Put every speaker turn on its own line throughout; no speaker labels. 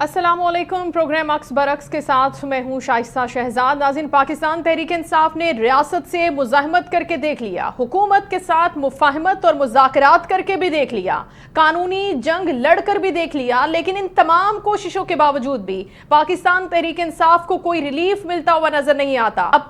अस्सलाम वालेकुम। प्रोग्राम अक्स बरक्स के साथ मैं हूं शाइस्ता शहजाद। नाज़रीन, पाकिस्तान तहरीक इंसाफ ने रियासत से मुज़ाहमत करके देख लिया, हुकूमत के साथ मुफाहमत और मुज़ाकरात करके भी देख लिया, कानूनी जंग लड़कर भी देख लिया, लेकिन इन तमाम कोशिशों के बावजूद भी पाकिस्तान तहरीक इंसाफ को कोई रिलीफ मिलता हुआ नजर नहीं आता। अब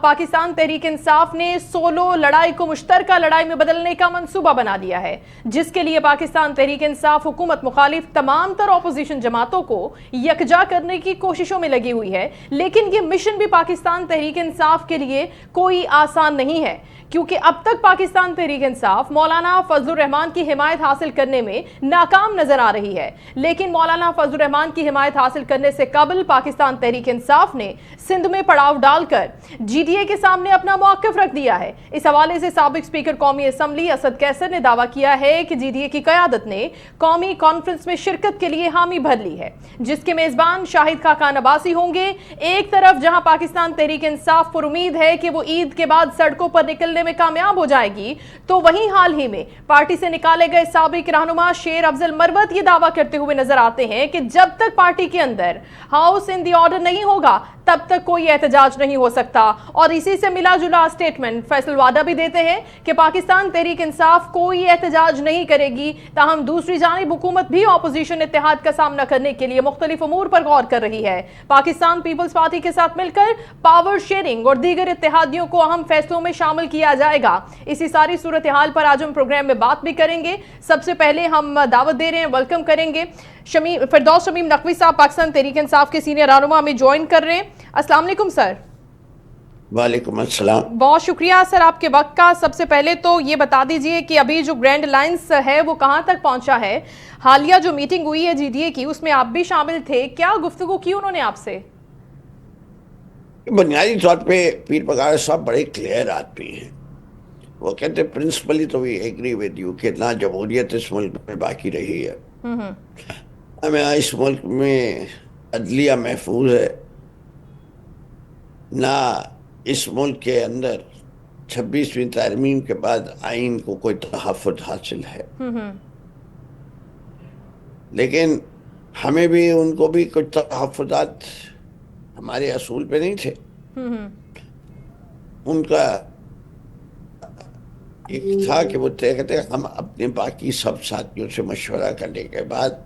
पाकिस्तान तहरीक इंसाफ ने सोलो लड़ाई को मुश्तरका लड़ाई में बदलने का मंसूबा बना लिया है, जिसके लिए पाकिस्तान तहरीक इंसाफ हुकूमत मुखालिफ तमाम तर ऑपोजिशन जमातों को यकजा करने की कोशिशों में लगी हुई है। लेकिन ये मिशन भी पाकिस्तान तहरीक इंसाफ के लिए कोई आसान नहीं है, क्योंकि अब तक पाकिस्तान तहरीक इंसाफ मौलाना फजलुर रहमान की हिमायत हासिल करने में नाकाम नजर आ रही है। लेकिन मौलाना फजलुर रहमान की हिमायत हासिल करने से कबल पाकिस्तान तहरीक इंसाफ ने सिंध में पड़ाव डालकर जीडीए के सामने अपना मौक़िफ़ रख दिया है। इस हवाले से साबिक स्पीकर कौमी असम्बली असद कैसर ने दावा किया है कि जीडीए की क़यादत ने कौमी कॉन्फ्रेंस में शिरकत के लिए हामी भर ली है, जिसके मेजबान शाहिद खाकान अब्बासी होंगे। एक तरफ जहां पाकिस्तान तहरीक इंसाफ पर उम्मीद है कि वो ईद के बाद सड़कों पर निकलने में कामयाब हो जाएगी, तो वहीं हाल ही में पार्टी से निकाले गए साबिक रहनुमा शेर अफजल मरवत ये दावा करते हुए नजर आते हैं कि जब तक पार्टी के अंदर हाउस इन दी ऑर्डर नहीं होगा तब तक कोई एहतजाज नहीं हो सकता। और इसी से मिला जुला स्टेटमेंट फैसल वादा भी देते हैं कि पाकिस्तान तहरीक इंसाफ कोई एहतजाज नहीं करेगी। ताहम दूसरी जानिब हुकूमत भी ऑपोजिशन इत्तेहाद का सामना करने के लिए मुख्तलिफ उमूर पर गौर कर रही है। पाकिस्तान पीपल्स पार्टी के साथ मिलकर पावर शेयरिंग और दीगर इत्तेहादियों को अहम फैसलों में शामिल किया जाएगा। इसी सारी सूरत हाल पर आज हम प्रोग्राम में बात भी करेंगे। सबसे पहले हम दावत दे रहे हैं, वेलकम करेंगे फिरदौस शमीम नकवी साहब, पाकिस्तान तहरीक इंसाफ के सीनियर रहनुमा हमें ज्वाइन कर रहे हैं। अस्सलाम वालेकुम सर।
वालेकुम अस्सलाम।
बहुत शुक्रिया सर आपके वक्त का। सबसे पहले तो ये बता दीजिए कि अभी जो ग्रैंड अलायंस है वो कहाँ तक पहुंचा है? हालिया जो मीटिंग हुई है जीडीए की, उसमें आप भी शामिल थे, क्या गुफ्तगू की उन्होंने आपसे?
बुनियादी तौर पे पीर पगार साहब बड़े क्लियर आदमी हैं। वो कहते प्रिंसिपली तो वी एग्री विद यू कि ना जमहूरियत इस मुल्क में बाकी रही है, हमें इस मुल्क में अदलिया महफूज है, ना इस मुल्क के अंदर 26वीं तरमीम के बाद आइन को कोई तहफ़्फ़ुज़ हासिल है। लेकिन हमें भी उनको भी कुछ तहफ़्फ़ुज़ात हमारे असूल पे नहीं थे। उनका एक था कि वो तय कहते हम अपने बाकी सब साथियों से मशवरा करने के बाद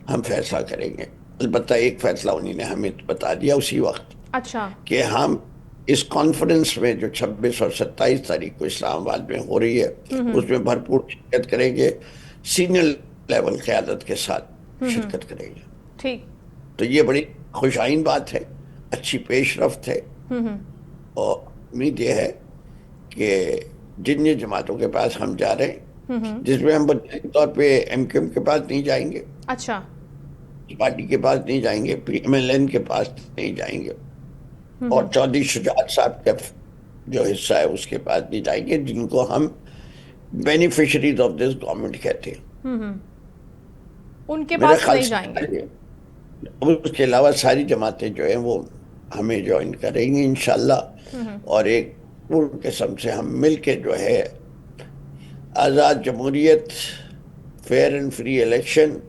हम फैसला करेंगे। अलबत्ता एक फैसला उन्हीं ने हमें बता दिया उसी वक्त,
अच्छा, कि
हम इस कॉन्फ्रेंस में जो 26 और 27 तारीख को इस्लामाबाद में हो रही है उसमें भरपूर शिरकत करेंगे, सीनियर लेवल क़यादत के साथ शिरकत करेंगे।
ठीक,
तो ये बड़ी खुशाइन बात है, अच्छी पेशरफ्त है। और उम्मीद ये है कि जिन जमातों के पास हम जा रहे हैं, जिसमें हम बुनियादी तौर पे एमक्यूएम के पास नहीं जाएंगे,
अच्छा,
पार्टी के पास नहीं जाएंगे, PMLN के पास नहीं जाएंगे, और चौधरी शुजात साहब का जो हिस्सा है उसके पास नहीं जाएंगे, जिनको हम बेनिफिशरीज ऑफ दिस गवर्नमेंट कहते हैं,
उनके पास नहीं जाएंगे।
उसके अलावा सारी जमातें जो हैं वो हमें ज्वाइन करेंगी इंशाल्लाह। और एक पूर्ण किस्म से हम मिल के जो है आज़ाद जमहूरियत, फेयर एंड फ्री इलेक्शन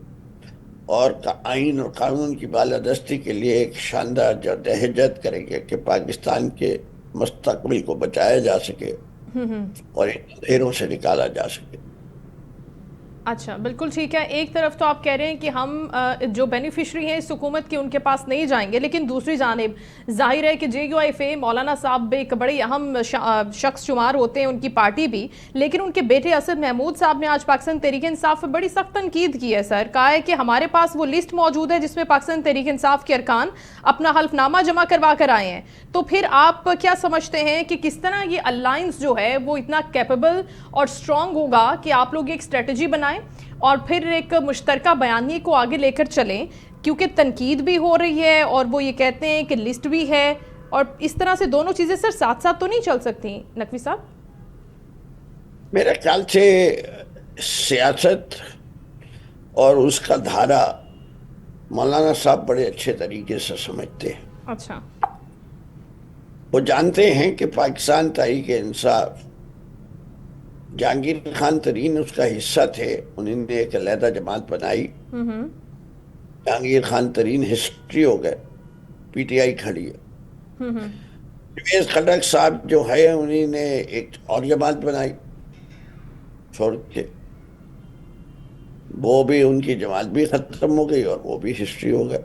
और आइन और कानून की बालादस्ती के लिए एक शानदार जद्दोजहद करेंगे कि पाकिस्तान के मुस्तकबिल को बचाया जा सके और अंधेरों से निकाला जा सके।
अच्छा, बिल्कुल ठीक है। एक तरफ तो आप कह रहे हैं कि हम जो बेनिफिशरी हैं इस हुकूमत के उनके पास नहीं जाएंगे, लेकिन दूसरी जानिब जाहिर है कि JUIFA मौलाना साहब एक बड़े अहम शख्स शुमार होते हैं, उनकी पार्टी भी, लेकिन उनके बेटे असद महमूद साहब ने आज पाकिस्तान तहरीक इंसाफ पर बड़ी सख्त तनकीद की है सर। कहा है कि हमारे पास वो लिस्ट मौजूद है जिसमें पाकिस्तान तहरीक इंसाफ के अरकान अपना हल्फनामा जमा करवा कर आए हैं। तो फिर आप क्या समझते हैं कि किस तरह ये अलायंस जो है वो इतना कैपेबल और स्ट्रॉन्ग होगा कि आप लोग एक स्ट्रेटजी बनाएं और फिर एक मुश्तरका बयानी को आगे लेकर चलें, क्योंकि तनकीद भी हो रही है और वो ये कहते हैं कि लिस्ट भी है, और इस तरह से दोनों चीजें सर साथ साथ तो नहीं चल सकती नकवी साहब?
मेरे ख्याल से सियासत और उसका धारा मौलाना साहब बड़े अच्छे तरीके से समझते हैं।
अच्छा,
वो जानते हैं कि पाकिस्तान तहरीक इंसाफ, जहांगीर खान तरीन उसका हिस्सा थे, उन्होंने एक अलहदा जमात बनाई جہانگیر خان ترین ہسٹری ہو گئے، پی ٹی آئی کھڑی ہے. پرویز خٹک صاحب جو ہے انہیں نے ایک اور جماعت بنائی چھوڑ کے، وہ بھی ان کی جماعت بھی ختم ہو گئی اور وہ بھی ہسٹری ہو گئے.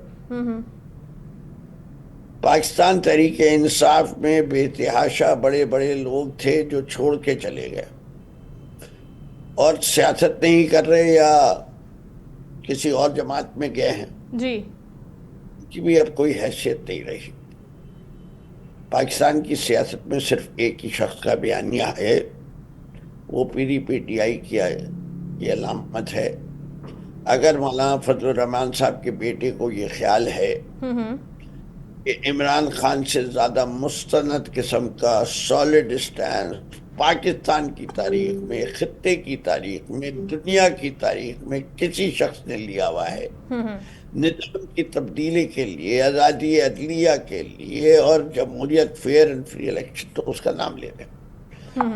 پاکستان تحریک انصاف میں بے تحاشا بڑے بڑے لوگ تھے جو چھوڑ کے چلے گئے اور سیاست نہیں کر رہے یا کسی اور جماعت میں گئے ہیں.
جی
ان کی بھی اب کوئی حیثیت نہیں رہی. پاکستان کی سیاست میں صرف ایک ہی شخص کا بیانیہ ہے، وہ پی ٹی آئی کی یہ علامت ہے. اگر مولانا فضل الرحمان صاحب کے بیٹے کو یہ خیال ہے کہ عمران خان سے زیادہ مستند قسم کا سالڈ اسٹینڈ پاکستان کی تاریخ میں، خطے کی تاریخ میں، دنیا کی تاریخ میں کسی شخص نے لیا ہوا ہے نظام کی تبدیلی کے لیے، آزادی عدلیہ کے لیے اور جمہوریت، فیئر اینڈ فری الیکشن، تو اس کا نام لے لیں.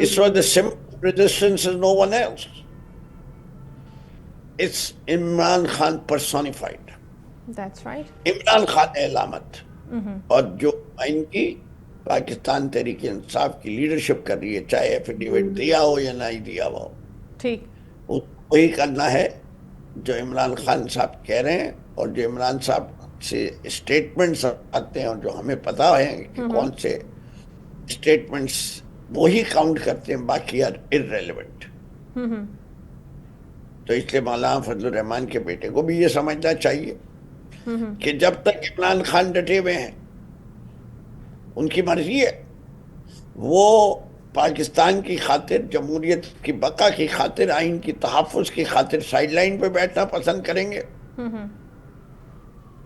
اس وقت the simple resistance is no one else. It's Imran Khan personified.
That's right.
Imran Khan علامت. اور جو ان کی پاکستان تحریک انصاف کی لیڈرشپ کر رہی ہے، چاہے ایفیڈیوٹ دیا ہو یا نہیں دیا ہو،
ٹھیک
وہی کرنا ہے جو عمران خان صاحب کہہ رہے ہیں. اور جو عمران صاحب سے اسٹیٹمنٹس آتے ہیں اور جو ہمیں پتا ہے کہ کون سے اسٹیٹمنٹس وہی کاؤنٹ کرتے ہیں، باقی آر irrelevant. تو اس لیے مولانا فضل الرحمان کے بیٹے کو بھی یہ سمجھنا چاہیے کہ جب تک عمران خان ڈٹے ہوئے ہیں، ان کی مرضی ہے، وہ پاکستان کی خاطر، جمہوریت کی بقا کی خاطر، آئین کی تحفظ کی خاطر سائیڈ لائن پہ بیٹھنا پسند کریں گے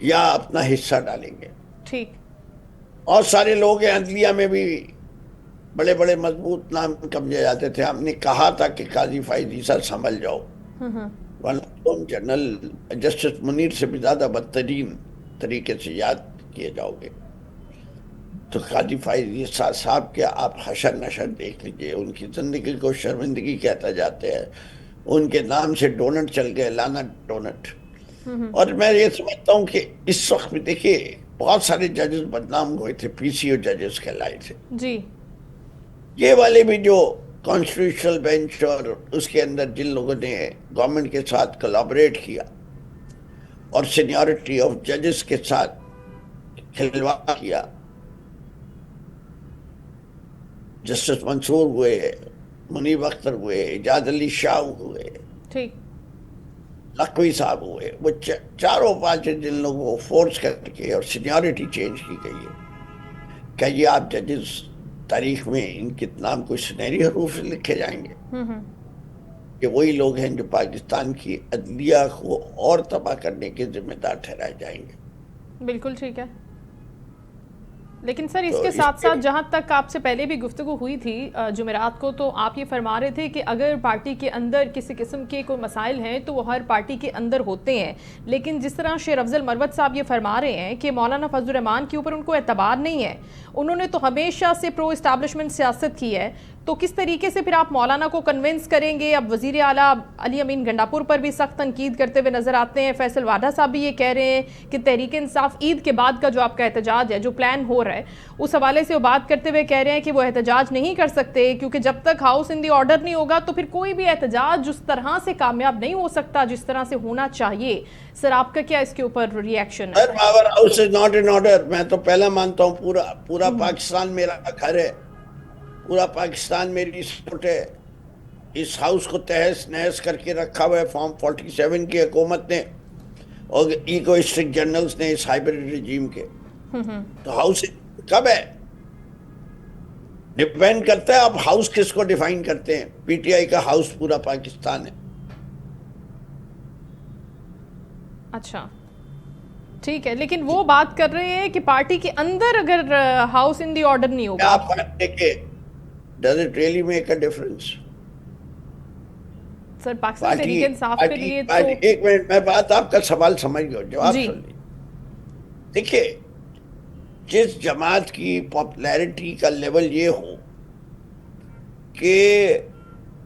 یا اپنا حصہ ڈالیں گے.
ٹھیک.
اور سارے لوگ ہیں، عدلیہ میں بھی بڑے بڑے مضبوط نام قبضے جاتے تھے. ہم نے کہا تھا کہ قاضی فائز عیسیٰ سنبھل جاؤ، ورنہ تم جنرل جسٹس منیر سے بھی زیادہ بدترین طریقے سے یاد کیے جاؤ گے. تو قاضی فائز عیسیٰ صاحب کے آپ حشر نشر دیکھ لیجئے، ان کی زندگی کو شرمندگی کہتا جاتے ہیں. ان کے نام سے ڈونٹ چل گئے، لعنت ڈونٹ. اور میں یہ سمجھتا ہوں کہ اس وقت بھی دیکھیے بہت سارے ججز بدنام ہوئے تھے، پی سی او ججز کہلائے تھے.
جی
یہ والے بھی جو کانسٹیٹیوشنل بینچ اور اس کے اندر جن لوگوں نے گورنمنٹ کے ساتھ کولابریٹ کیا اور سینیورٹی آف ججز کے ساتھ کھلواڑ کیا، جسٹس منصور ہوئے، منیب اختر ہوئے، اجاز علی شاہ ہوئے،
ٹھیک،
لکھوی صاحب ہوئے، وہ چاروں پانچ جن لوگوں کو فورس کر کے اور سینیورٹی چینج کی گئی ہے. کیا یہ آپ ججز تاریخ میں ان کے نام کوئی سنہری حروف سے لکھے جائیں گے؟ کہ وہی لوگ ہیں جو پاکستان کی عدلیہ کو اور تباہ کرنے کے ذمہ دار ٹھہرائے جائیں گے.
بالکل ٹھیک ہے. لیکن سر اس کے ساتھ ساتھ جہاں تک آپ سے پہلے بھی گفتگو ہوئی تھی جمعرات کو، تو آپ یہ فرما رہے تھے کہ اگر پارٹی کے اندر کسی قسم کے کوئی مسائل ہیں تو وہ ہر پارٹی کے اندر ہوتے ہیں، لیکن جس طرح شیر افضل مروت صاحب یہ فرما رہے ہیں کہ مولانا فضل الرحمان کے اوپر ان کو اعتبار نہیں ہے، انہوں نے تو ہمیشہ سے پرو اسٹیبلشمنٹ سیاست کی ہے، تو کس طریقے سے پھر آپ مولانا کو کنونس کریں گے؟ اب وزیر اعلیٰ علی امین گنڈاپور پر بھی سخت تنقید کرتے ہوئے نظر آتے ہیں. فیصل واڈھا صاحب بھی یہ کہہ رہے ہیں کہ تحریک انصاف عید کے بعد کا جو آپ کا احتجاج ہے، جو پلان ہو رہا ہے، اس حوالے سے وہ بات کرتے ہوئے کہہ رہے ہیں کہ وہ احتجاج نہیں کر سکتے کیونکہ جب تک ہاؤس ان دی آرڈر نہیں ہوگا تو پھر کوئی بھی احتجاج اس طرح سے کامیاب نہیں ہو سکتا جس طرح سے ہونا چاہیے. سر آپ کا کیا اس کے اوپر ری ایکشن ہے؟
House is not in order. میں تو پہلا مانتا ہوں پورا پاکستان میرا گھر ہے، پورا پاکستان میری سپورٹ ہے. اس ہاؤس کو تہس نہس کر کے رکھا ہوا ہے فارم 47 کی حکومت نے اور ایگوئسٹک جنرلز نے اس ہائبرڈ رجیم کے. تو ہاؤس کب ہے؟ ڈیپینڈ کرتا ہے آپ ہاؤس کس کو ڈیفائن کرتے ہیں. پی ٹی آئی کا ہاؤس پورا پاکستان ہے.
اچھا ٹھیک ہے، لیکن وہ بات کر رہے ہیں کہ پارٹی کے اندر اگر ہاؤس ان دی آرڈر نہیں ہوگا.
آپ دیکھیں does it really make a difference؟
سر پاکستان تحریک انصاف کے لیے تو
ایک منٹ میں بات آپ کا سوال سمجھ گیا، جواب سن لیجیے. دیکھیے جس جماعت کی پاپولیرٹی کا لیول یہ ہو کہ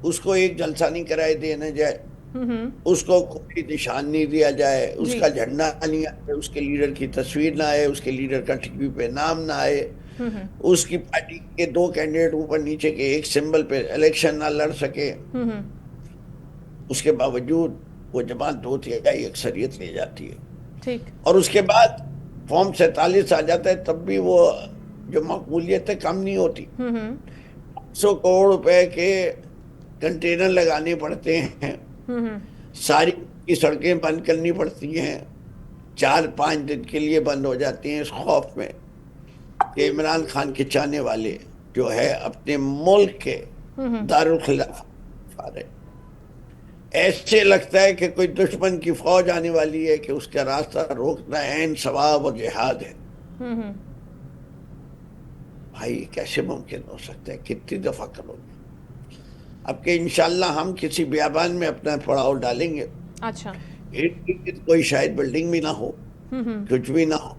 اس کو ایک جلسہ نہیں کرائے دینا جائے उसको कोई निशान नहीं दिया जाए,
जी।
उसका झंडा नहीं आए, उसके लीडर की तस्वीर ना आए, उसके लीडर का टीवी पे नाम ना आए, उसकी पार्टी के 2 कैंडिडेट ऊपर नीचे के एक सिंबल पे इलेक्शन ना लड़ सके, उसके बावजूद वो जमात 2/3 अक्सरियत ले जाती है।
ठीक।
और उसके बाद फॉर्म 47 आ जाता है, तब भी वो जो मकबूलियत है कम नहीं होती। 100 करोड़ रुपए के कंटेनर लगाने पड़ते हैं, सारी की सड़कें बंद करनी पड़ती हैं, 4-5 दिन के लिए बंद हो जाती हैं इस खौफ में कि इमरान खान के चाहने वाले जो है अपने मुल्क के दारुल खिलाफ आ रहे। ऐसे लगता है कि कोई दुश्मन की फौज आने वाली है कि उसका रास्ता रोकना ऐन सवाब और जिहाद है। भाई कैसे मुमकिन हो सकता है? कितनी दफा करोगे? अब के इंशाल्लाह हम किसी बियाबान में अपना पड़ाव डालेंगे,
अच्छा।
कोई शायद बिल्डिंग भी ना हो, कुछ भी ना हो,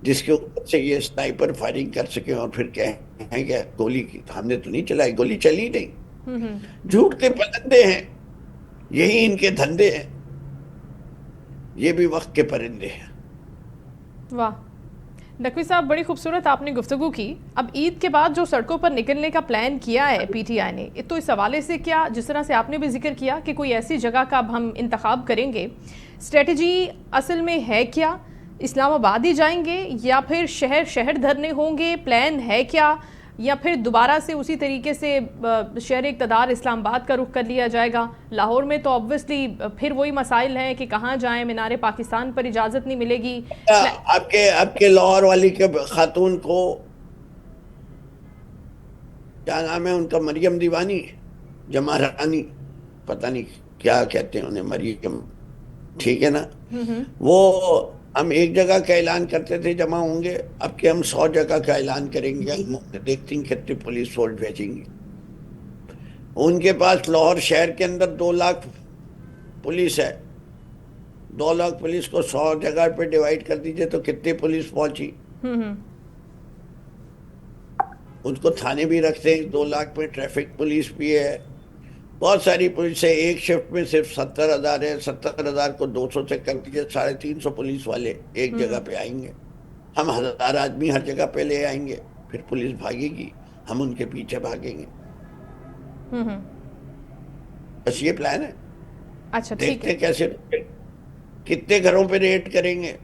जिसके ऊपर से ये स्नाइपर फायरिंग कर सके और फिर कहें कि गोली की हमने तो नहीं चलाई, गोली चली नहीं। झूठ के पलंदे हैं, यही इनके धंधे हैं, ये भी वक्त के परिंदे हैं।
वाह नकवी साहब, बड़ी खूबसूरत आपने गुफ्तगू की। अब ईद के बाद जो सड़कों पर निकलने का प्लान किया है पीटीआई ने, तो इस हवाले से क्या, जिस तरह से आपने भी जिक्र किया कि कोई ऐसी जगह का अब हम इंतखाब करेंगे, स्ट्रेटजी असल में है क्या? इस्लामाबाद ही जाएंगे या फिर शहर शहर धरने होंगे? प्लान है क्या? या फिर दोबारा से उसी तरीके से शहर इक़्तिदार इस्लामाबाद का रुख कर लिया जाएगा? लाहौर में तो ऑब्वियसली फिर वही मसाइल हैं कि कहाँ जाएं, मीनार पाकिस्तान पर इजाज़त नहीं मिलेगी।
आपके लाहौर वाली के खातून को क्या नाम है उनका, मरियम दीवानी, जमा रानी, पता नहीं क्या कहते हैं उन्हें, मरियम, ठीक है ना? वो हम एक जगह का ऐलान करते थे जमा होंगे, अब के हम 100 जगह का ऐलान करेंगे। हम देखते हैं कितनी पुलिस फोर्स भेजेंगे। उनके पास लाहौर शहर के अंदर 2 लाख पुलिस है, 2 लाख पुलिस को 100 जगह पे डिवाइड कर दीजिए तो कितनी पुलिस पहुंची? उनको थाने भी रखते हैं 2 लाख में, ट्रैफिक पुलिस भी है, बहुत सारी पुलिस है। एक शिफ्ट में सिर्फ 70,000 है, 70,000 को 200 से कर दीजिए, 350 पुलिस वाले एक जगह पे आएंगे। हम 1000 आदमी हर जगह पे ले आएंगे, फिर पुलिस भागेगी, हम उनके पीछे भागेंगे। बस ये प्लान है।
अच्छा, ठीक
देखते कैसे, कितने घरों पे रेड करेंगे,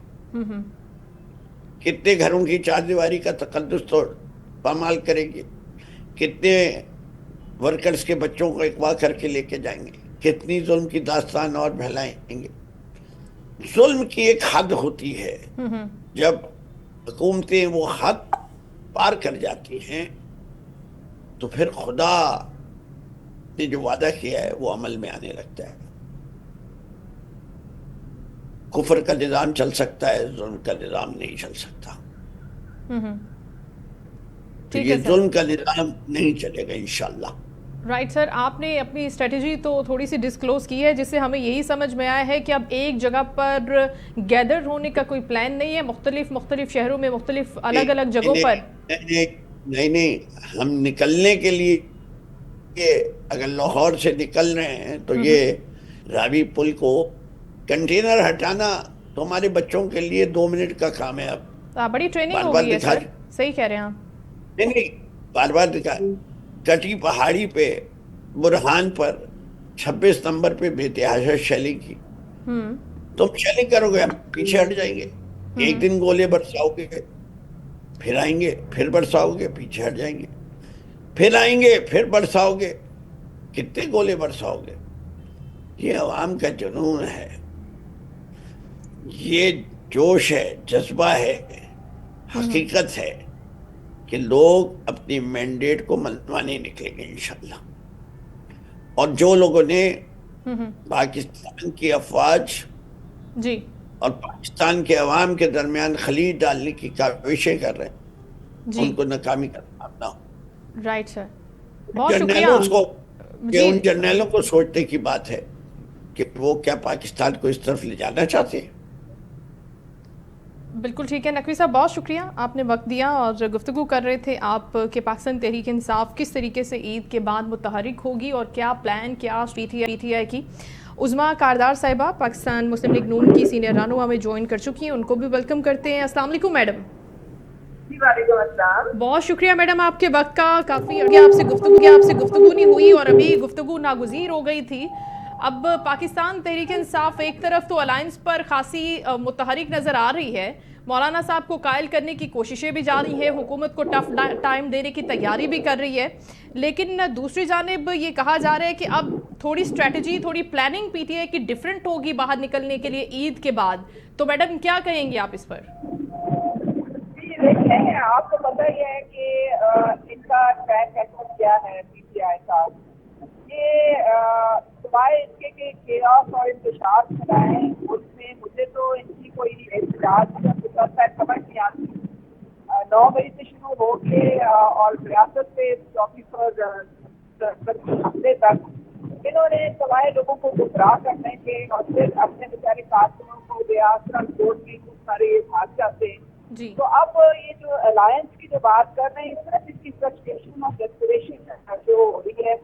कितने घरों की चारदीवारी का तकद्दुस तो पामाल करेंगे, कितने वर्कर्स के बच्चों को अगवा करके लेके जाएंगे, कितनी जुल्म की दास्तान और फैलाएंगे। जुल्म की एक हद होती है, जब हुकूमतें वो हद पार कर जाती हैं तो फिर खुदा ने जो वादा किया है वो अमल में आने लगता है। कुफर का निजाम चल सकता है, जुल्म का निजाम नहीं चल सकता। तो ये जुल्म का निजाम नहीं चलेगा इंशाल्लाह।
राइट सर, आपने अपनी स्ट्रेटजी तो थोड़ी सी डिस्क्लोज की है, जिससे हमें यही समझ में आया है कि अब एक जगह पर गैदर होने का कोई प्लान नहीं है, मुख्तलिफ शहरों में, मुख्तलिफ अलग अलग जगहों पर।
नहीं, हम निकलने के लिए अगर लाहौर से निकल रहे हैं तो ये रावी पुल को कंटेनर हटाना तो हमारे बच्चों के लिए 2 मिनट का काम है। अब
बड़ी ट्रेनिंग हो गई है सर, सही कह रहे हैं आप।
नहीं, बार बार दिखा, कटी पहाड़ी पे बुरहान पर 26 नंबर पे बेतहाशा शेलिंग की, तुम शेलिंग करोगे, हम पीछे हट जाएंगे। एक दिन गोले बरसाओगे, फिर आएंगे, फिर बरसाओगे, पीछे हट जाएंगे, फिर आएंगे, फिर बरसाओगे, कितने गोले बरसाओगे? ये अवाम का जुनून है, ये जोश है, जज्बा है, हकीकत है कि लोग अपनी मैंडेट को मनवाने निकलेंगे इंशाल्लाह। और जो लोगों ने पाकिस्तान की अफवाज
जी
और पाकिस्तान के अवाम के दरमियान खलीज डालने की काविशें कर रहे हैं, उनको नाकामी का सामना हो।
राइट सर, बहुत शुक्रिया।
उन जर्नलों को सोचने की बात है कि वो क्या पाकिस्तान को इस तरफ ले जाना चाहते हैं।
बिल्कुल ठीक है नकवी साहब, बहुत शुक्रिया, आपने वक्त दिया और गुफ्तगू कर रहे थे आप कि पाकिस्तान तहरीक इंसाफ किस तरीके से ईद के बाद मुतहरिक होगी और क्या प्लान, क्या पीटीआई की उज़मा कारदार साहिबा पाकिस्तान मुस्लिम लीग नून की सीनियर रहनुमा में ज्वाइन कर चुकी हैं, उनको भी वेलकम करते हैं। अस्सलाम वालेकुम मैडम। बहुत शुक्रिया मैडम आपके वक्त का। काफ़ी आगे आपसे गुफ्तगू नहीं हुई और अभी गुफ्तगू नागुज़ीर हो गई थी। अब पाकिस्तान तहरीक इंसाफ एक तरफ तो अलायंस पर खासी मुतहरिक नज़र आ रही है, मौलाना साहब को कायल करने की कोशिशें भी जारी है, हुकूमत को टफ टाइम देने की तैयारी भी कर रही है, लेकिन दूसरी जानिब ये कहा जा रहा है कि अब थोड़ी स्ट्रेटजी, थोड़ी प्लानिंग पीटीआई की डिफरेंट होगी बाहर निकलने के लिए ईद के बाद। तो मैडम क्या कहेंगे आप इस पर?
देखिए, आपको पता ही है कि इनका ट्रैक रिकॉर्ड क्या है पीटीआई का। ये सिवाय इसके कि केओस और इंतशार फैलाएं, उसमें मुझे तो इनकी कोई एहतजाज समझ नहीं आती। 9 बजे से शुरू हो के और रियासत से चौकी पर हफ्ते तक इन्होंने सवाए लोगों को गुमराह करने के और फिर अपने बेचारे कारकुनों को रियासत कोर्ट की खूब सारे भाग जाते हैं। तो अब ये जो अलायंस की जो बात कर रहे हैं, सिर्फ इसकी फ्रस्ट्रेशन और डेस्परेशन जो हो रही है,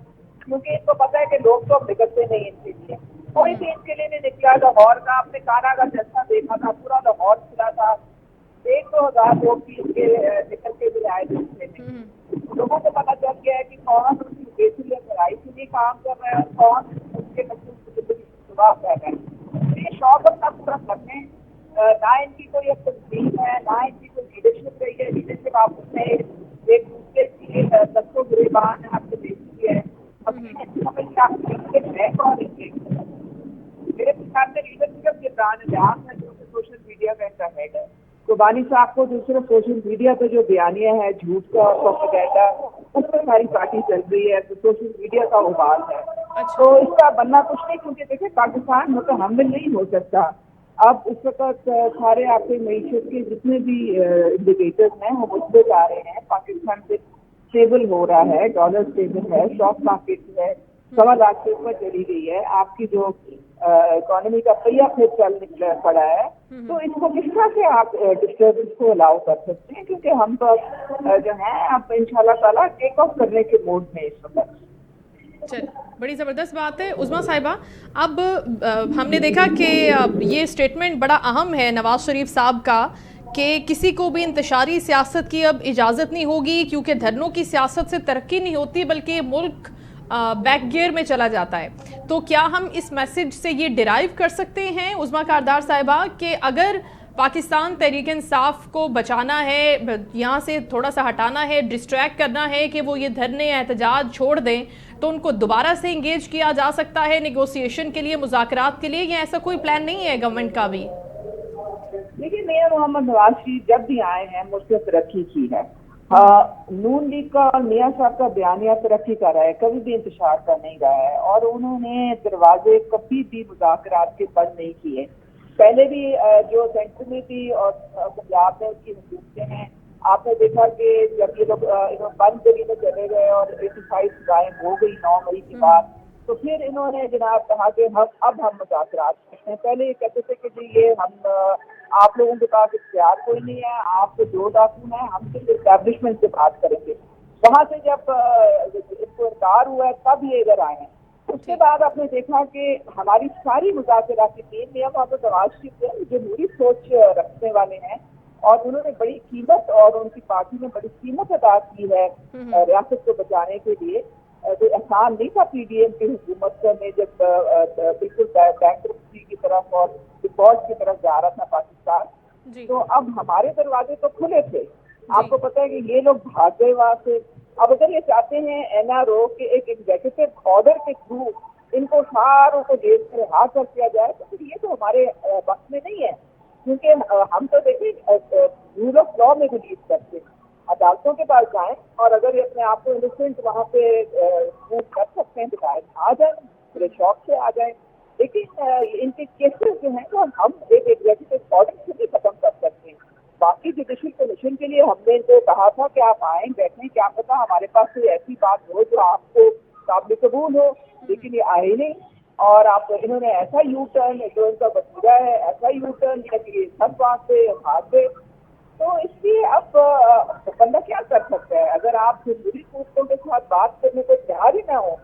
क्योंकि इनको पता है कि लोग तो अब निकलते नहीं इनके लिए। कोई भी इनके लिए नहीं निकला। लाहौर का आपने कारा का जलसा देखा था, पूरा लाहौर खुला था, 1-2 हज़ार लोग भी इसके निकल के भी आए जलसे में। लोगों को पता चल गया है कि कौन उसकी बेसिक लड़ाई के लिए काम कर रहा है और कौन उसके बच्चों की जिंदगी सुधार कर रहा है। ये शौक अपना पूरा करते हैं। ना इनकी कोई अब तस्वीर है, ना इनकी कोई लीडरशिप रही है। लीडरशिप आप उसने एक दूसरे की दस्तों गिरेबान आपको देखी है। हमेशा है कौन इनके मेरे ख्याल में लीडरशिप जिब्रान अज़ाम है, जो सोशल मीडिया का इनका हेड है। कुर्बानी साहब को दूसरे सोशल मीडिया पे जो बयानिया है झूठ का प्रोपेगेंडा, उस पर सारी पार्टी चल रही है, तो सोशल मीडिया का उबाल है। तो इसका बनना कुछ नहीं, क्योंकि देखिए पाकिस्तान मुतहम्मिल नहीं हो सकता। अब इस वक्त सारे आपके मईशत के जितने भी इंडिकेटर्स हैं वो मुस्बत आ रहे हैं। पाकिस्तान से स्टेबल हो रहा है, डॉलर स्टेबल है, स्टॉक मार्केट है 1.25 लाख से ऊपर चली गई है। आपकी जो इकोनॉमी का पहिया फिर चल निकला पड़ा है, तो इसको किस तरह से आप डिस्टर्बेंस को अलाउ कर सकते हैं? क्योंकि हम तो जो है अब इंशाल्लाह ताला टेक ऑफ करने के मूड में इस वक्त।
चल, बड़ी ज़बरदस्त बात है उज़मा साहिबा। अब हमने देखा कि ये स्टेटमेंट बड़ा अहम है नवाज शरीफ साहब का कि किसी को भी इंतशारी सियासत की अब इजाज़त नहीं होगी, क्योंकि धरनों की सियासत से तरक्की नहीं होती बल्कि मुल्क बैक गियर में चला जाता है। तो क्या हम इस मैसेज से ये डिराइव कर सकते हैं उज़मा कारदार साहिबा कि अगर पाकिस्तान तहरीक इंसाफ को बचाना है, यहाँ से थोड़ा सा हटाना है, डिस्ट्रैक्ट करना है कि वो ये धरने एहतजाज छोड़ दें, तो उनको दोबारा से इंगेज किया जा सकता है नेगोशिएशन के लिए, मुज़ाकरात के लिए, या ऐसा कोई प्लान नहीं है गवर्नमेंट का भी?
देखिए, मियां मोहम्मद नवाज शरीफ जब भी आए हैं मुझसे तरक्की की है। नून लीग का और मियां साहब का बयानिया तरक्की का रहा है, कभी भी इंतशार का नहीं रहा है, और उन्होंने दरवाजे कभी भी मुज़ाकरात के बंद नहीं किए। पहले भी जो सेंटर में थी और पंजाब में उसकी हुकूमतें हैं, आपने देखा कि जब ये लोग बंद गली में चले गए और 85 गायब हो गई 9 मई के बाद, तो फिर इन्होंने जनाब कहा कि अब हम मुज़ाकरात करते हैं। पहले ये कहते थे कि जी ये हम आप लोगों के पास इख्तियार कोई नहीं है, आप तो 2 डाकू हैं, हम सिर्फ एस्टैब्लिशमेंट से बात करेंगे। वहाँ से जब इनको इनकार हुआ है तब ये इधर आए हैं। उसके बाद आपने देखा कि हमारी सारी मुज़ाकरात की टीम में अब नवाज शरीफ जमहूरी सोच रखने वाले हैं, और उन्होंने बड़ी कीमत और उनकी पार्टी ने बड़ी कीमत अदा की है रियासत को बचाने के लिए। जो आसान नहीं था पीडीएम की हुकूमत में, जब बिल्कुल बैंकरप्सी की तरफ और डिफॉल्ट की तरफ जा रहा था पाकिस्तान, तो अब हमारे दरवाजे तो खुले थे। आपको पता है कि ये लोग भाग गए वहां से। अब अगर ये चाहते हैं एनआरओ के एक एग्जीक्यूटिव ऑर्डर के थ्रू इनको सारों को जेल से रिहा कर दिया जाए, तो फिर ये तो हमारे वक्त में नहीं है। क्योंकि हम तो देखिए रूल ऑफ लॉ में रिलीज करते हैं, अदालतों के पास जाएं, और अगर ये अपने आप को इनोसेंट वहाँ पे प्रूव कर सकते हैं तो आ जाए, पूरे शौक से आ जाए। लेकिन इनके केसेस जो हैं तो हम एक एग्जीक्यूटिव ऑर्डर से भी खत्म कर सकते हैं। बाकी जुडिशल कमीशन के लिए हमने इनको कहा था कि आप आए बैठें, क्या पता हमारे पास कोई ऐसी बात हो जो आपको काबिल कबूल हो, लेकिन ये आए नहीं। और आप इन्होंने ऐसा यू टर्न जो इनका वसीला है, ऐसा यू टर्न किया कि सब वहाँ से भाग गए। तो इसलिए अब बंदा क्या कर सकता है? अगर आप जमहूरी कुत्तों के साथ बात करने को तैयार ही ना हो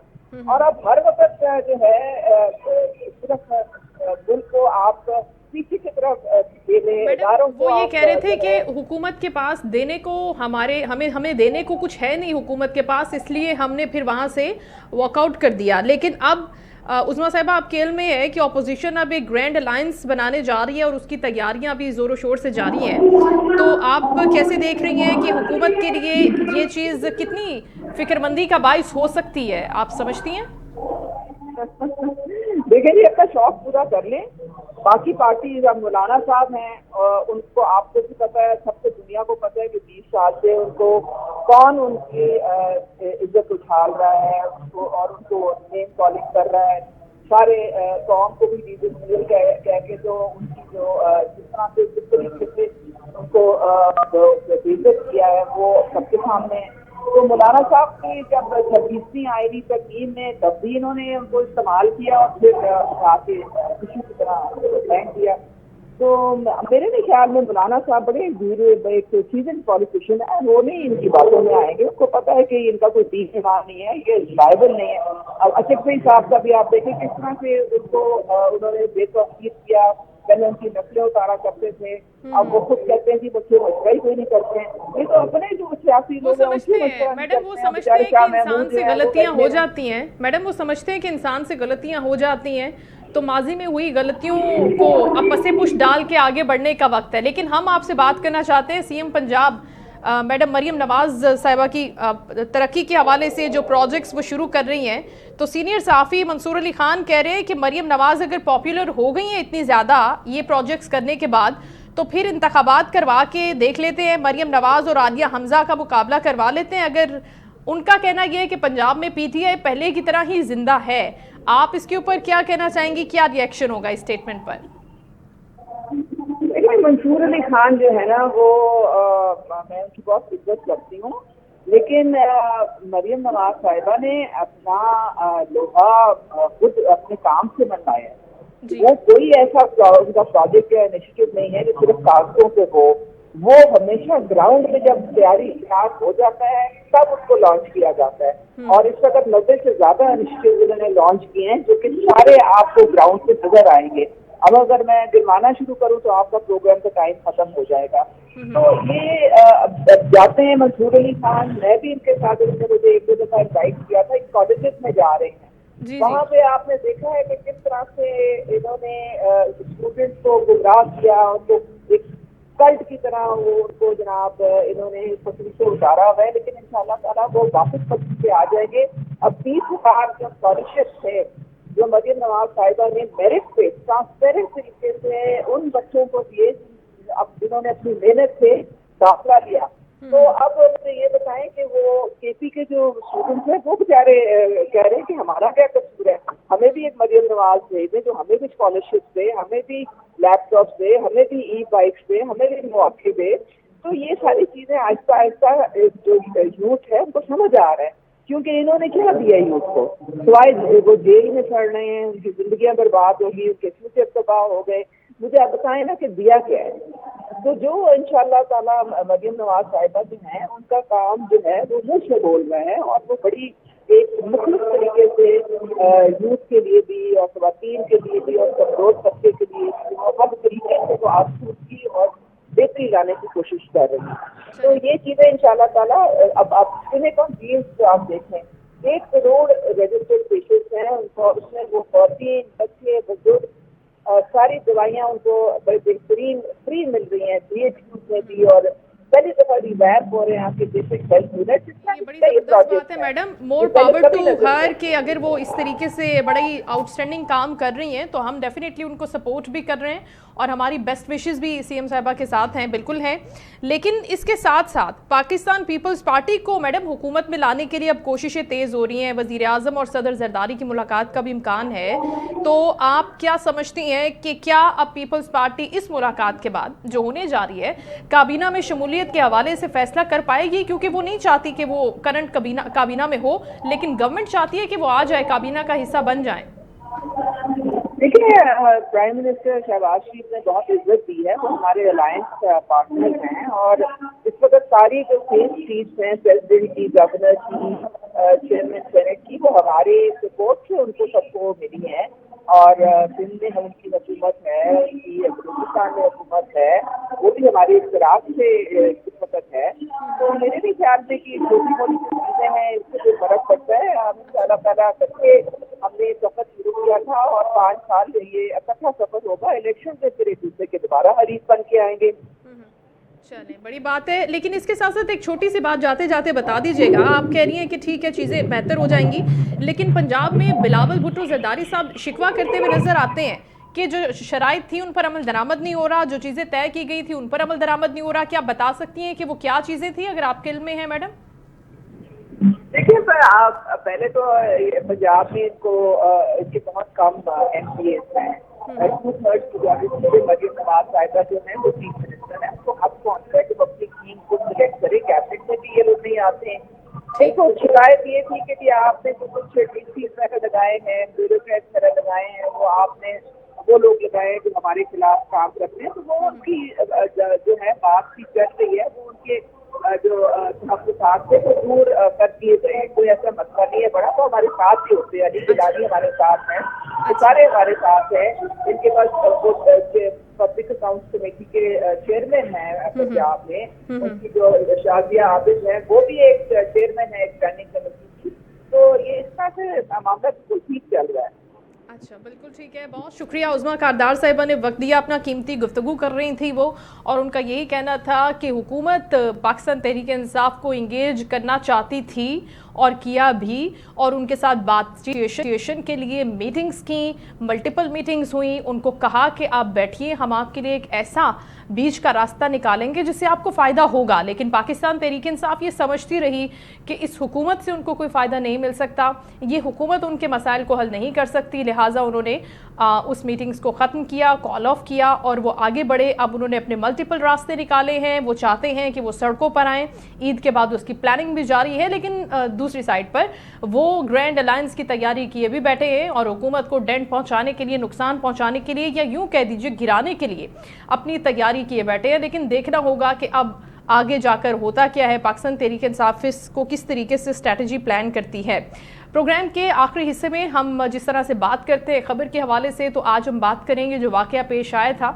और अब हर वक्त जो है صرف ملک کو آپ پیچھے کی طرف دے دیں.
میڈم وہ یہ کہہ رہے تھے کہ حکومت کے پاس دینے کو ہمیں دینے کو کچھ ہے نہیں حکومت کے پاس, اس لیے ہم نے پھر وہاں سے واک آؤٹ کر دیا. لیکن اب عظمیٰ صاحبہ آپ کے علم میں ہے کہ اپوزیشن اب ایک گرینڈ الائنس بنانے جا رہی ہے اور اس کی تیاریاں بھی زور و شور سے جاری ہیں, تو آپ کیسے دیکھ رہی ہیں کہ حکومت کے لیے یہ چیز کتنی فکر مندی کا باعث ہو سکتی ہے, آپ سمجھتی ہیں؟
دیکھیں جی, اپنا شوق پورا کر لیں. باقی پارٹیز اب مولانا صاحب ہیں, ان کو آپ کو بھی پتا ہے, سب سے دنیا کو پتا ہے کہ 20 سال سے ان کو کون ان کی عزت اچھال رہا ہے اور ان کو نیم کالنگ کر رہا ہے. سارے قوم کو بھی کہہ کے جو ان کی جو جس طرح سے جس طریقے سے ان کو عزت کیا ہے وہ سب کے سامنے ہے. تو مولانا صاحب کی جب 26ویں آئینی ترمیم میں تب بھی انہوں نے ان کو استعمال کیا اور پھر آ کے کسی کی طرح پھینک دیا. تو میرے خیال میں مولانا صاحب بڑے ایک سیزن پالیٹیشین ہے, وہ نہیں ان کی باتوں میں آئیں گے. ان کو پتا ہے کہ ان کا کوئی دین ایمان نہیں ہے, یہ ریلائبل نہیں ہے. اب اشرف بھائی صاحب کا بھی آپ دیکھیں کس طرح سے ان کو انہوں نے بے توقیر کیا. پہلے ان کی نسلیں اتارا کرتے تھے, اب وہ خود کہتے ہیں کہ بچے مشورہ ہی کوئی نہیں کرتے ہیں. یہ تو اپنے جو سیاسی
وہ سمجھتے ہیں میڈم, وہ سمجھتے ہیں کہ انسان سے غلطیاں ہو جاتی ہیں. میڈم وہ سمجھتے ہیں کہ انسان سے غلطیاں ہو جاتی ہیں, تو ماضی میں ہوئی غلطیوں کو اب پسے پش ڈال کے آگے بڑھنے کا وقت ہے. لیکن ہم آپ سے بات کرنا چاہتے ہیں C M Punjab madam Maryam Nawaz صاحبہ کی ترقی کے حوالے سے جو پروجیکٹس وہ شروع کر رہی ہیں. تو سینئر صحافی منصور علی خان کہہ رہے ہیں کہ مریم نواز اگر پاپولر ہو گئی ہیں اتنی زیادہ یہ پروجیکٹس کرنے کے بعد, تو پھر انتخابات کروا کے دیکھ لیتے ہیں, مریم نواز اور عالیہ حمزہ کا مقابلہ کروا لیتے ہیں. اگر ان کا کہنا یہ ہے کہ پنجاب میں پی ٹی آئی پہلے کی طرح ہی زندہ ہے, آپ اس کے اوپر کیا کہنا چاہیں گی, کیا ری ایکشن ہوگا اس اسٹیٹمنٹ پر؟
منصور علی خان جو ہے نا وہ میں ان کی بہت عزت کرتی ہوں, لیکن مریم نواز صاحبہ نے اپنا لوہا خود اپنے کام سے منوایا ہے. وہ کوئی ایسا ان کا پروجیکٹ یا انیشیٹو نہیں ہے جو صرف کاغذوں پہ ہو. وہ ہمیشہ گراؤنڈ میں جب تیاری اسٹارٹ ہو جاتا ہے تب اس کو لانچ کیا جاتا ہے. اور اس وقت 90 سے زیادہ انیشیٹو انہوں نے لانچ کیے ہیں جو کہ سارے آپ کو گراؤنڈ پہ نظر آئیں گے. اب اگر میں گرمانا شروع کروں تو آپ کا پروگرام کا ٹائم ختم ہو جائے گا. تو یہ جاتے ہیں منصور علی خان, میں بھی ان کے ساتھ, انہوں نے مجھے ایک دو دفعہ انوائٹ کیا تھا, ایک کالجز میں جا رہے ہیں. وہاں پہ آپ نے دیکھا ہے کہ کس طرح سے انہوں نے اسٹوڈنٹس کو گمراہ کیا, ان کو ایک کلٹ کی طرح وہ ان کو جناب انہوں نے پٹری سے اتارا ہوا ہے. لیکن انشاءاللہ تعالیٰ وہ واپس پٹری پہ آ جائیں گے. اب 30,000 جو اسکالرشپ ہے جو مریم نواز صاحبہ نے میرٹ پہ ٹرانسپیرنٹ طریقے سے ان بچوں کو دیے اب جنہوں نے اپنی محنت سے داخلہ لیا. تو اب مجھے یہ بتائیں کہ وہ کے پی کے جو اسٹوڈنٹس ہیں وہ بیچارے کہہ رہے ہیں کہ ہمارا کیا قصور ہے, ہمیں بھی ایک مریم نواز بھیج دیں جو ہمیں بھی اسکالرشپ دے, ہمیں بھی لیپ ٹاپس دے, ہمیں بھی ای بائکس دے, ہمیں بھی مواقع دے. تو یہ ساری چیزیں آہستہ آہستہ جو یوتھ ہے ان کو سمجھ آ رہا ہے, کیونکہ انہوں نے کیا دیا یوتھ کو, سوائے وہ جیل میں چڑھ رہے ہیں, ان کی زندگیاں برباد ہوگی, ان کے فیوچر تباہ ہو گئے. مجھے آپ بتائیں نا کہ دیا کیا ہے. تو جو انشاءاللہ تعالیٰ مریم نواز صاحبہ جو ہیں ان کا کام جو ہے وہ منہ سے بول رہے ہیں, اور وہ بڑی ایک مختلف طریقے سے یوتھ کے لیے بھی اور خواتین کے لیے بھی اور کمزور طبقے کے لیے ہر طریقے سے وہ آسودگی اور بہتری لانے کی کوشش کر رہی ہیں. تو یہ چیزیں انشاءاللہ تعالیٰ اب آپ ڈیلز آپ دیکھیں 1 کروڑ رجسٹرڈ پیشنٹس ہیں ان کو, اس میں وہ خواتین, بچے, بزرگ, ساری دوائیاں ان کو بڑے بہترین فری مل رہی ہیں پی ایچ یوز میں بھی, اور پہلی دفعہ ریویپ ہو رہے ہیں آپ کے ڈسٹرکٹ ہیلتھ یونٹ.
یہ بڑی زبردست بات ہے madam, more power to her, کہ اگر وہ اس طریقے سے بڑی آؤٹ اسٹینڈنگ کام کر رہی ہیں تو ہم ڈیفینیٹلی ان کو سپورٹ بھی کر رہے ہیں اور ہماری بیسٹ وشز بھی سی ایم صاحبہ کے ساتھ ہیں, بالکل ہیں. لیکن اس کے ساتھ ساتھ پاکستان پیپلز پارٹی کو میڈم حکومت میں لانے کے لیے اب کوششیں تیز ہو رہی ہیں. وزیر اعظم اور صدر زرداری کی ملاقات کا بھی امکان ہے. تو آپ کیا سمجھتی ہیں کہ کیا اب پیپلز پارٹی اس ملاقات کے بعد جو ہونے جا رہی ہے کابینہ میں شمولیت کے حوالے سے فیصلہ کر پائے گی؟ کیونکہ وہ نہیں چاہتی کہ وہ کرنٹ کابینہ میں ہو, لیکن گورنمنٹ چاہتی ہے کہ وہ آ جائے, کابینہ کا حصہ بن جائیں.
دیکھیے, پرائم منسٹر شہباز شریف نے بہت عزت دی ہے, وہ ہمارے الائنس پارٹنر ہیں, اور اس وقت ساری جو سیم سیٹس ہیں پریزیڈنٹ کی, گورنر کی, چیئرمین سینٹ کی, وہ ہمارے سپورٹ سے ان کو سب کو ملی ہیں. اور سندھ میں ان کی حکومت ہے، ان کی بلوچستان میں حکومت ہے، وہ بھی ہمارے اختلاف سے اس وقت ہے. تو میرے بھی خیال میں کہ چھوٹی موٹی جو چیزیں ہیں اس سے جو فرق پڑتا ہے، ہم ان شاء اللہ تعالیٰ کر کے ہم نے سفر شروع کیا تھا اور 5 سال یہ اکٹھا سفر ہوگا. الیکشن سے پھر ایک دوسرے کے دوبارہ حریف بن کے آئیں گے.
چلیں بڑی بات ہے، لیکن اس کے ساتھ ساتھ ایک چھوٹی سی بات جاتے جاتے بتا دیجیے گا. آپ کہہ رہی ہیں کہ ٹھیک ہے چیزیں بہتر ہو جائیں گی، لیکن پنجاب میں بلاول بھٹو زرداری صاحب شکوہ کرتے ہوئے نظر آتے ہیں کہ جو شرائط تھی ان پر عمل درآمد نہیں ہو رہا، جو چیزیں طے کی گئی تھی ان پر عمل درآمد نہیں ہو رہا. کیا آپ بتا سکتی ہیں کہ وہ کیا چیزیں تھیں اگر آپ کے علم میں ہیں میڈم؟
دیکھیے پہلے تو پنجاب میں ان کے بہت کم ایم پی ایز ہیں. 2/3 مریم نواز صاحبہ جو ہیں وہ چیف منسٹر ہیں. تو اب کون سا ہے کہ وہ اپنی ٹیم کو سلیکٹ کرے. کیبنٹ میں بھی یہ لوگ نہیں آتے ہیں. ایک تو شکایت یہ تھی کہ آپ نے کچھ ڈی اس طرح لگائے ہیں، بیوروکریٹ طرح لگائے ہیں، وہ آپ نے وہ لوگ لگائے جو ہمارے خلاف کام کرتے ہیں. تو وہ ان کی جو ہے بات کی چل رہی ہے، وہ ان کے جو تحفظات سے وہ دور کر دیے گئے. کوئی ایسا مسئلہ نہیں ہے بڑا. تو ہمارے ساتھ بھی ہوتے ہیں، علی گیلانی ہمارے ساتھ ہیں، سارے ہمارے ساتھ ہیں. ان کے پاس پبلک اکاؤنٹس کمیٹی کے چیئرمین ہیں پنجاب میں، ان کی جو شازیہ عابد ہیں وہ بھی ایک چیئرمین ہے اسٹینڈنگ کمیٹی کی. تو یہ اس طرح سے معاملہ بالکل ٹھیک چل رہا ہے.
اچھا بالکل ٹھیک ہے. بہت شکریہ عظمیٰ کاردار صاحبہ نے وقت دیا، اپنا قیمتی گفتگو کر رہی تھی وہ، اور ان کا یہی کہنا تھا کہ حکومت پاکستان تحریک انصاف کو انگیج کرنا چاہتی تھی اور کیا بھی، اور ان کے ساتھ بات چیت کے لیے میٹنگز کی، ملٹیپل میٹنگز ہوئیں. ان کو کہا کہ آپ بیٹھیے، ہم آپ کے لیے ایک ایسا بیچ کا راستہ نکالیں گے جس سے آپ کو فائدہ ہوگا. لیکن پاکستان تحریک انصاف یہ سمجھتی رہی کہ اس حکومت سے ان کو کوئی فائدہ نہیں مل سکتا، یہ حکومت ان کے مسائل کو حل نہیں کر سکتی. لہٰذا انہوں نے اس میٹنگز کو ختم کیا، کال آف کیا اور وہ آگے بڑھے. اب انہوں نے اپنے ملٹیپل راستے نکالے ہیں. وہ چاہتے ہیں کہ وہ سڑکوں پر آئیں. عید کے بعد اس کی پلاننگ بھی جاری ہے، لیکن دوسری سائڈ پر وہ گرینڈ الائنس کی تیاری کیے بھی بیٹھے ہیں اور حکومت کو ڈینٹ پہنچانے کے لیے، نقصان پہنچانے کے لیے، یا یوں کہہ دیجیے گرانے کے لیے اپنی تیاری کیے بیٹھے ہیں. لیکن دیکھنا ہوگا کہ اب آگے جا کر ہوتا کیا ہے، پاکستان تحریک انصاف اس کو کس طریقے سے اسٹریٹجی پلان کرتی ہے. پروگرام کے آخری حصے میں ہم جس طرح سے بات کرتے ہیں خبر کے حوالے سے، تو آج ہم بات کریں گے جو واقعہ پیش آیا تھا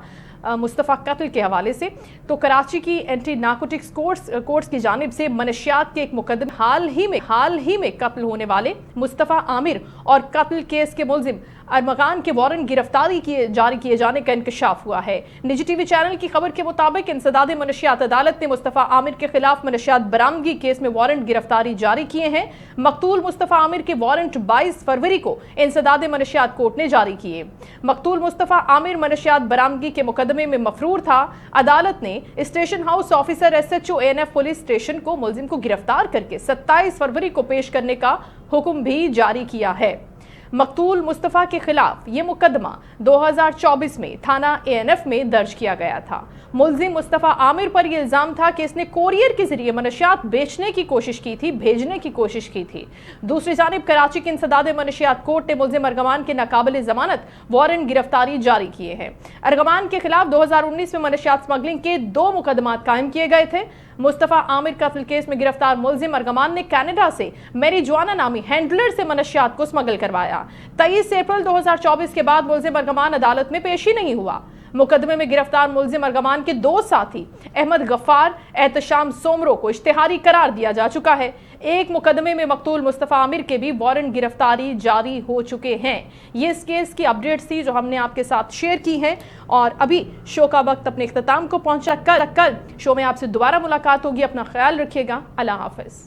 مصطفیٰ قتل کے حوالے سے. تو کراچی کی اینٹی نارکوٹکس کورٹس کی جانب سے منشیات کے ایک مقدمے حال ہی میں قتل ہونے والے مصطفیٰ عامر اور قتل کیس کے ملزم ارمغان کے وارنٹ گرفتاری جاری کیے جانے کا انکشاف ہوا ہے. نجی ٹی وی چینل کی خبر کے مطابق انسداد منشیات عدالت نے مصطفیٰ عامر کے خلاف منشیات برآمدگی کیس میں وارنٹ گرفتاری جاری کیے ہیں. مقتول مصطفیٰ عامر کے وارنٹ 22 فروری کو انسداد منشیات کورٹ نے جاری کیے. مقتول مصطفیٰ عامر منشیات برآمدگی کے مقدمے میں مفرور تھا. عدالت نے station house officer SHO ANF police station کو ملزم کو گرفتار کر کے 27 فروری کو پیش کرنے کا حکم بھی جاری کیا ہے. مقتول مصطفیٰ کے خلاف یہ مقدمہ 2024 میں تھانہ ANF میں درج کیا گیا تھا. ملزم مصطفیٰ عامر پر یہ الزام تھا کہ اس نے کوریئر کے ذریعے منشیات بیچنے کی کوشش کی تھی، بھیجنے کی کوشش کی تھی. دوسری جانب کراچی کے انسداد منشیات کورٹ نے ملزم ارغمان کے ناقابل ضمانت وارنٹ گرفتاری جاری کیے ہیں. ارغمان کے خلاف 2019 میں منشیات سمگلنگ کے 2 مقدمات قائم کیے گئے تھے. مصطفیٰ عامر قتل کیس میں گرفتار ملزم ارغمان نے کینیڈا سے میری جوانا نامی ہینڈلر سے منشیات کو سمگل کروایا. 23 اپریل 2024 کے بعد ملزم ارغمان عدالت میں پیش ہی نہیں ہوا. مقدمے میں گرفتار ملزم ارغمان کے 2 ساتھی احمد غفار، احتشام سومرو کو اشتہاری قرار دیا جا چکا ہے. ایک مقدمے میں مقتول مصطفیٰ عامر کے بھی وارنٹ گرفتاری جاری ہو چکے ہیں. یہ اس کیس کی اپڈیٹس تھی جو ہم نے آپ کے ساتھ شیئر کی ہیں، اور ابھی شو کا وقت اپنے اختتام کو پہنچا. کل شو میں آپ سے دوبارہ ملاقات ہوگی. اپنا خیال رکھیے گا. اللہ حافظ.